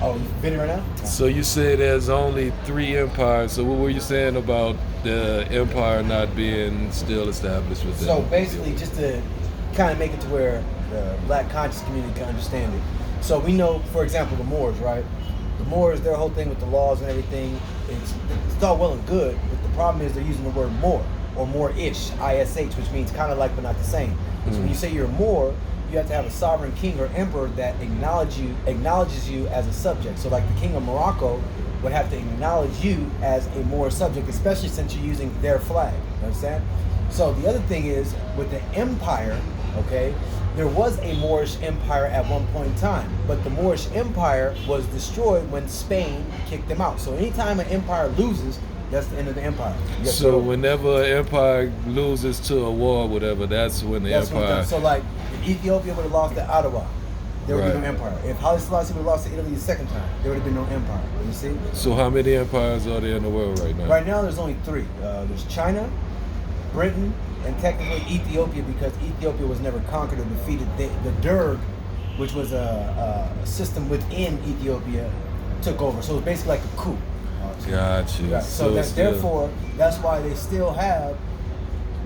Oh, you fit it right now? So you say there's only 3 empires. So what were you saying about the empire not being still established within? So basically, just to kind of make it to where the black conscious community can understand it. So we know, for example, the Moors, right? The Moors, their whole thing with the laws and everything, it's all well and good, but the problem is they're using the word Moor, or Moorish, ISH, which means kind of like but not the same. So when you say you're a Moor, you have to have a sovereign king or emperor that acknowledges you as a subject. So like the king of Morocco would have to acknowledge you as a Moor subject, especially since you're using their flag. You understand? So the other thing is, with the empire, okay, there was a Moorish empire at one point in time, but the Moorish empire was destroyed when Spain kicked them out. So anytime an empire loses, that's the end of the empire. So whenever an empire loses to a war or whatever, that's when the empire... So like, if Ethiopia would have lost to Ottawa, there would be no empire. If Haile Selassie would have lost to Italy the second time, there would have been no empire. You see? So how many empires are there in the world right now? Right now, there's only 3. There's China, Britain, and technically Ethiopia, because Ethiopia was never conquered or defeated. The Derg, which was a system within Ethiopia, took over. So it's basically like a coup. Gotcha. Right. So therefore, that's why they still have,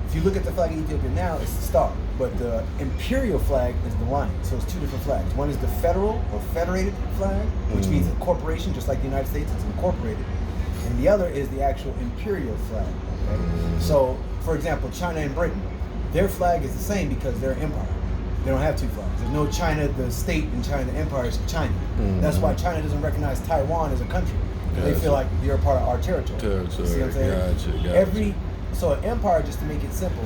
if you look at the flag of Ethiopia now, it's the star. But the imperial flag is the lion. So it's 2 different flags. One is the federal or federated flag, which means a corporation, just like the United States, it's incorporated. And the other is the actual imperial flag. Okay? So, for example, China and Britain, their flag is the same because they're an empire. They don't have 2 flags. There's no China, the state, and China, the empire is China. That's why China doesn't recognize Taiwan as a country. They feel like you're a part of our territory. You see what I'm saying? Gotcha. So an empire, just to make it simple.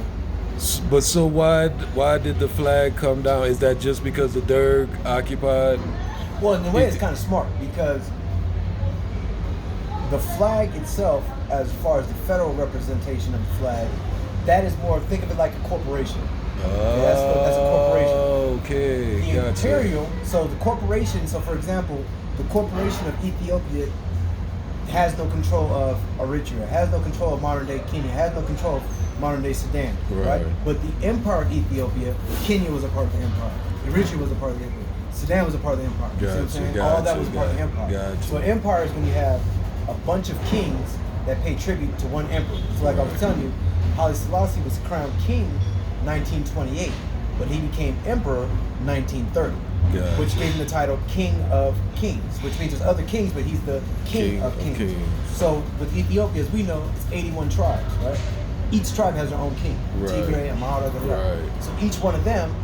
But so why did the flag come down? Is that just because the Derg occupied? Well, in a way, it's kind of smart because the flag itself, as far as the federal representation of the flag, that is more, think of it like a corporation. That's a corporation. Okay, the imperial, so the corporation, so for example, the corporation of Ethiopia has no control of Eritrea, has no control of modern day Kenya, has no control of modern day Sudan, right? But the empire of Ethiopia, Kenya was a part of the empire, Eritrea was a part of the empire, Sudan was a part of the empire. You see what I'm saying? All that was part of the empire. So empire is when you have a bunch of kings that pay tribute to one emperor. So like I was telling you, Haile Selassie was crowned king 1928, but he became emperor 1930. Which gave him the title King of Kings, which means there's other kings, but he's the King of Kings. So with Ethiopia, as we know, it's 81 tribes, right? Each tribe has their own king. Tigray, Amhara, So each one of them,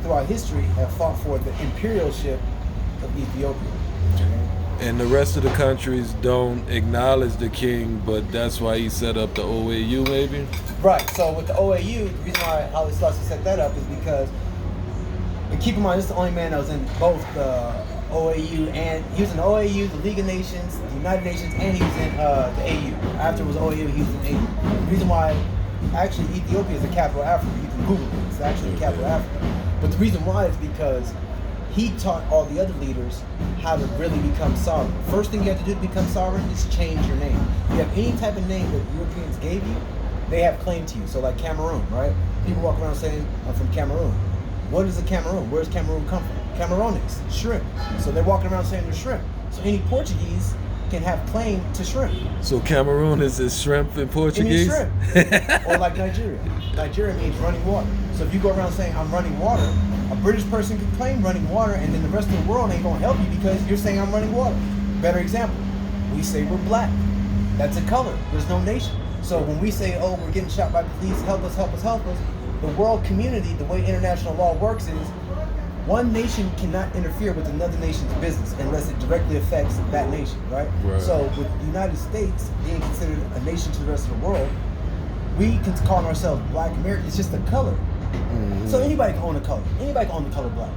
throughout history, have fought for the imperialship of Ethiopia. And the rest of the countries don't acknowledge the king, but that's why he set up the OAU, maybe? Right. So with the OAU, the reason why Haile Selassie set that up is because, and keep in mind, this is the only man that was in both the OAU, and he was in the OAU, the League of Nations, the United Nations, and he was in the AU. After it was OAU, he was in AU. The reason why, actually, Ethiopia is the capital of Africa. You can Google it. It's actually the capital of Africa. But the reason why is because he taught all the other leaders how to really become sovereign. First thing you have to do to become sovereign is change your name. If you have any type of name that Europeans gave you, they have claim to you. So like Cameroon, right? People walk around saying, I'm from Cameroon. What is a Cameroon? Where does Cameroon come from? Cameroonics, shrimp. So they're walking around saying they're shrimp. So any Portuguese can have claim to shrimp. So Cameroon is shrimp in Portuguese? It means shrimp. Or like Nigeria. Nigeria means running water. So if you go around saying I'm running water, a British person can claim running water, and then the rest of the world ain't gonna help you because you're saying I'm running water. Better example, we say we're black. That's a color. There's no nation. So when we say, oh, we're getting shot by police, help us, help us, help us, the world community, the way international law works is one nation cannot interfere with another nation's business unless it directly affects that nation, right? So with the United States being considered a nation to the rest of the world, we can call ourselves Black American. It's just a color. So anybody can own a color. Anybody can own the color black.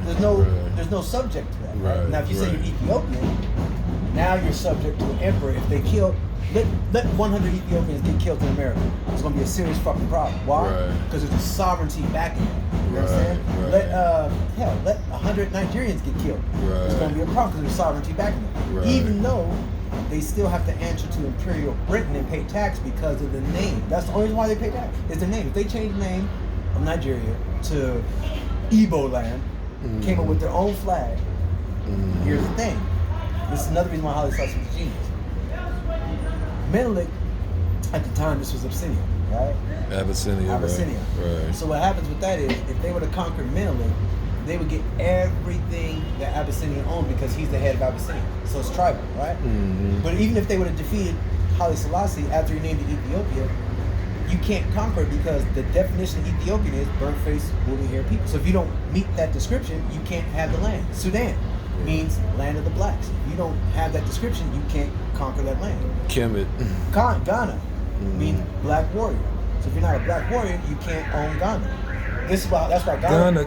There's no subject to that. Right? Now if you say you're Ethiopian, now you're subject to an emperor. If they kill, let 100 Ethiopians get killed in America. It's going to be a serious fucking problem. Why? Because there's a sovereignty backing it. You know what I'm saying? Let 100 Nigerians get killed. It's going to be a problem because there's sovereignty backing it. Even though they still have to answer to Imperial Britain and pay tax because of the name. That's the only reason why they pay tax. Is the name. If they change the name of Nigeria to Igbo land, came up with their own flag, here's the thing. is another reason why Haile Selassie was a genius. Menelik, at the time, this was Abyssinia, right? Abyssinia. Right. So what happens with that is, if they were to conquer Menelik, they would get everything that Abyssinia owned because he's the head of Abyssinia. So it's tribal, right? Mm-hmm. But even if they would have defeated Haile Selassie after he named it Ethiopia, you can't conquer it because the definition of Ethiopian is burnt-faced, woolly-haired people. So if you don't meet that description, you can't have the land. Sudan means land of the blacks. If you don't have that description, you can't conquer that land. Kemet. Ghana means black warrior. So if you're not a black warrior, you can't own Ghana. That's why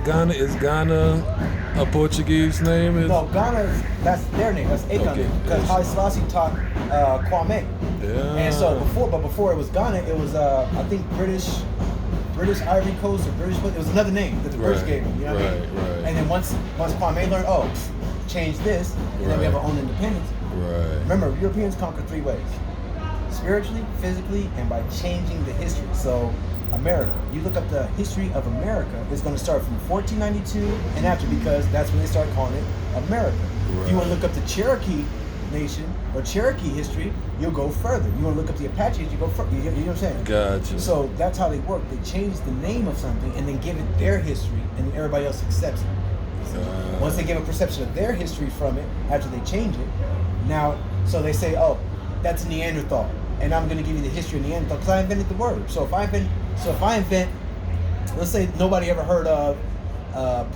Ghana is Ghana a Portuguese name? No, Ghana, that's their name. That's a Ghana. Because Haile Selassie taught Kwame. Yeah. And so before it was Ghana, it was I think British Ivory Coast or British. It was another name that the British gave them. You know what I mean? Right. And then once Kwame learned, change this, and then we have our own independence. Right. Remember, Europeans conquered 3 ways: spiritually, physically, and by changing the history. So America, you look up the history of America, it's going to start from 1492 and after, because that's when they start calling it America. Right. If you want to look up the Cherokee Nation or Cherokee history, you'll go further. You want to look up the Apaches, you go further. You know what I'm saying? Gotcha. So that's how they work. They change the name of something and then give it their history, and then everybody else accepts it. Once they give a perception of their history from it, after they change it, now, so they say, that's a Neanderthal, and I'm going to give you the history of Neanderthal because I invented the word. So if I invent, let's say nobody ever heard of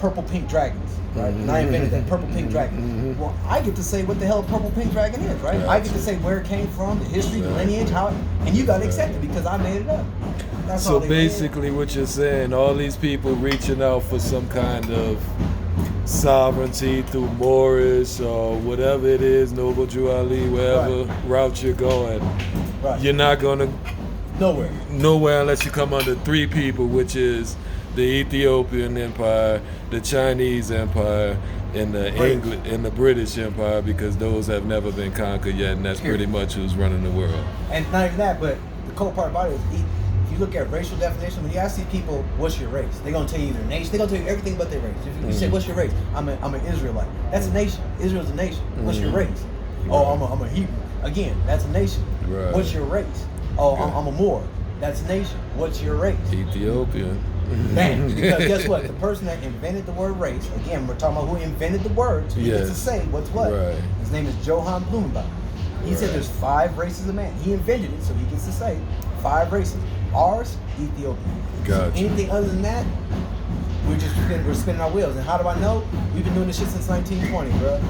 purple pink dragons, right? And I invented that purple pink dragon. Well, I get to say what the hell a purple pink dragon is, right? Gotcha. I get to say where it came from, the history, the lineage, and you got to accept it because I made it up. That's So all they basically what you're saying, all these people reaching out for some kind of sovereignty through Moorish or whatever it is, Noble Drew Ali, wherever route you're going, you're not going to nowhere unless you come under 3 people, which is the Ethiopian Empire, the Chinese Empire, and the British Empire, because those have never been conquered yet, and that's pretty much who's running the world. And not even that, but the cool part about it is, if you look at racial definition, when you ask these people, what's your race? They're going to tell you their nation. They're going to tell you everything but their race. If you say, what's your race? I'm an Israelite. That's a nation. Israel's a nation. What's your race? Oh, I'm a Hebrew. Again, that's a nation. Right. What's your race? Oh, I'm a Moor. That's a nation. What's your race? Ethiopian. Bang. Because guess what? The person that invented the word race, again, we're talking about who invented the word, so he gets to say what's what. Right. His name is Johann Blumenbach. He said there's 5 races of man. He invented it, so he gets to say 5 races. Ours, Ethiopian. Gotcha. So anything other than that, we're spinning our wheels. And how do I know? We've been doing this shit since 1920, bro.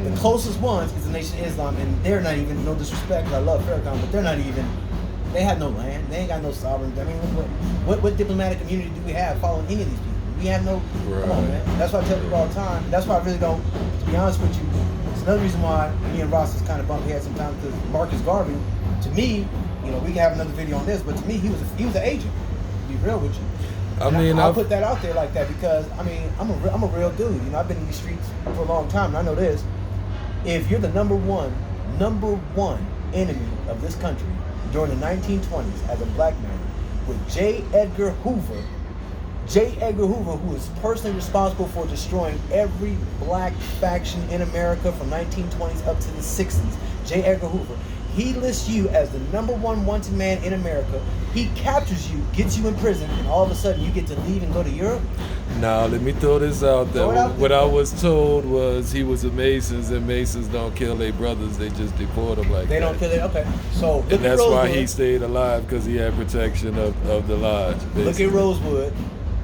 The closest ones is the Nation of Islam, and they're not even, no disrespect, I love Farrakhan, but they're not even, they have no land, they ain't got no sovereignty. I mean, what diplomatic community do we have following any of these people? We have no, come on, man. That's why I tell people all the time. That's why I really don't, to be honest with you, it's another reason why me and Ross is kind of bumpy heads sometimes, because Marcus Garvey, to me, we can have another video on this, but to me, he was an agent, to be real with you. I'll put that out there like that because, I'm a real dude. I've been in these streets for a long time, and I know this. If you're the number one enemy of this country during the 1920s as a black man, with J. Edgar Hoover, who is personally responsible for destroying every black faction in America from 1920s up to the 60s, J. Edgar Hoover, he lists you as the number 1 wanted man in America. He captures you, gets you in prison, and all of a sudden you get to leave and go to Europe? Now, let me throw this out there. What I was told was he was a Masons, and Masons don't kill their brothers, they just deport them like that. They don't kill their, okay. So, and that's why he stayed alive, because he had protection of the lodge. Basically. Look at Rosewood.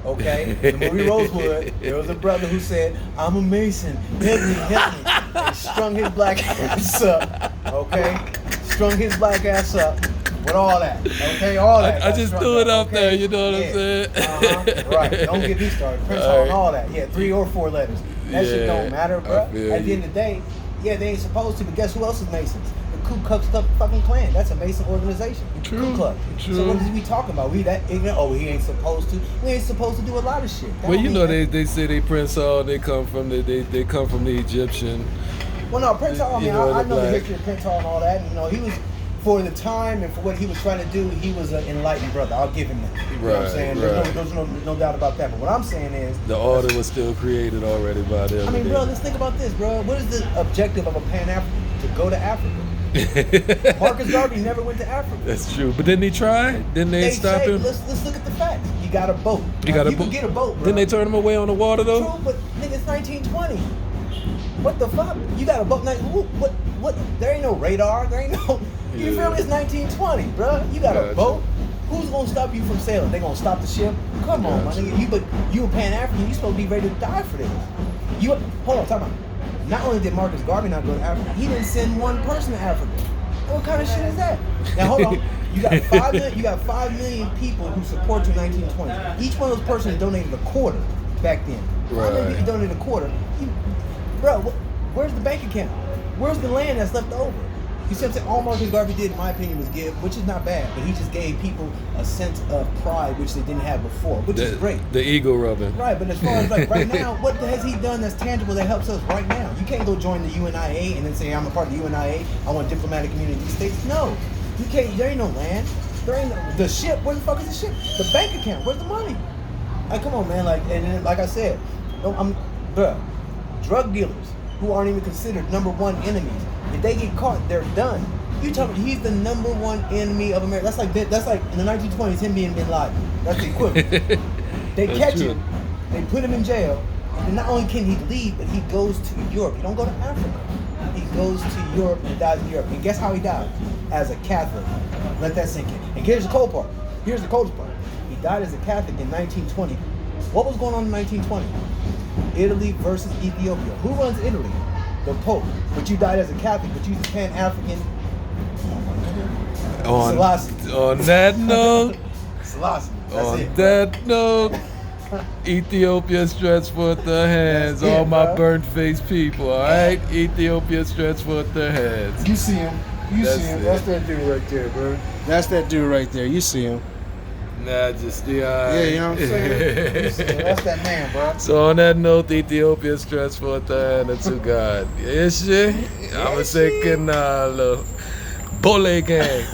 Okay, the movie Rosewood, there was a brother who said, I'm a Mason, help me, and strung his black ass up, okay? Strung his black ass up with all that, okay? All that. I just threw it up there, you know what I'm saying? Right, don't get me started. Prince Hall and all that, 3 or 4 letters. That shit don't matter, bro. At the end of the day, they ain't supposed to, but guess who else is Masons? The Ku Klux fucking Klan. That's a Mason organization. True. Ku Klux. True. So what is we talking about? We that ignorant? Oh, he ain't supposed to. We ain't supposed to do a lot of shit. Well, they say they Prince Hall. They come from the Egyptian. Well, no, Prince Hall. I know the history of Prince Hall and all that. And, he was, for the time and for what he was trying to do, he was an enlightened brother. I'll give him that. You know what I'm saying? There's no doubt about that. But what I'm saying is, the order was still created already by them. bro, let's think about this, bro. What is the objective of a Pan-African? to go to Africa. Marcus Garvey never went to Africa. That's true. But didn't he try? Didn't they stop him? Let's look at the facts. He got a boat. He got a boat. You could get a boat, bro. Didn't they turn him away on the water though? True, but nigga, it's 1920. What the fuck? You got a boat? What? There ain't no radar. There ain't no. You feel me? It's 1920, bro. You got a boat. Who's gonna stop you from sailing? They gonna stop the ship? Come on, my nigga. You a Pan African. You supposed to be ready to die for this. Hold on, talk about. Not only did Marcus Garvey not go to Africa, he didn't send one person to Africa. What kind of shit is that? Now hold on. You got 5 million people who support you in 1920. Each one of those persons donated a quarter back then. 5 million people donated a quarter. Bro, where's the bank account? Where's the land that's left over? You see what I'm saying? All Marcus Garvey did, in my opinion, was give, which is not bad, but he just gave people a sense of pride, which they didn't have before, which is great. The ego rubbing. Right, but as far as like right now, what has he done that's tangible that helps us right now? You can't go join the UNIA and then say, I'm a part of the UNIA, I want diplomatic immunity in these states. No, you can't, there ain't no land. There ain't the ship, where the fuck is the ship? The bank account, where's the money? Like, come on, man, like, and then, like I said, drug dealers who aren't even considered #1 enemies, if they get caught, they're done. You talking? He's the #1 enemy of America. That's like in the 1920s, him being Bin Laden. That's the equivalent. They catch him, they put him in jail, and not only can he leave, but he goes to Europe. He don't go to Africa. He goes to Europe and dies in Europe. And guess how he died? As a Catholic. Let that sink in. And here's the cold part. Here's the coldest part. He died as a Catholic in 1920. What was going on in 1920? Italy versus Ethiopia. Who runs Italy? The Pope. But you died as a Catholic, but you was Pan-African. Selassie. On that note, Selassie. On that note, Ethiopia stretch forth their hands. All my burnt-faced people, all right? Ethiopia stretch forth their hands. You see him. You see him. That's that dude right there, bro. That's that dude right there. You see him. Nah, just the Yeah, you know what I'm saying? You see him. That's that man, bro. So on that note, Ethiopia stretch forth their hand unto God. Yes, I'm a second, Bole gang.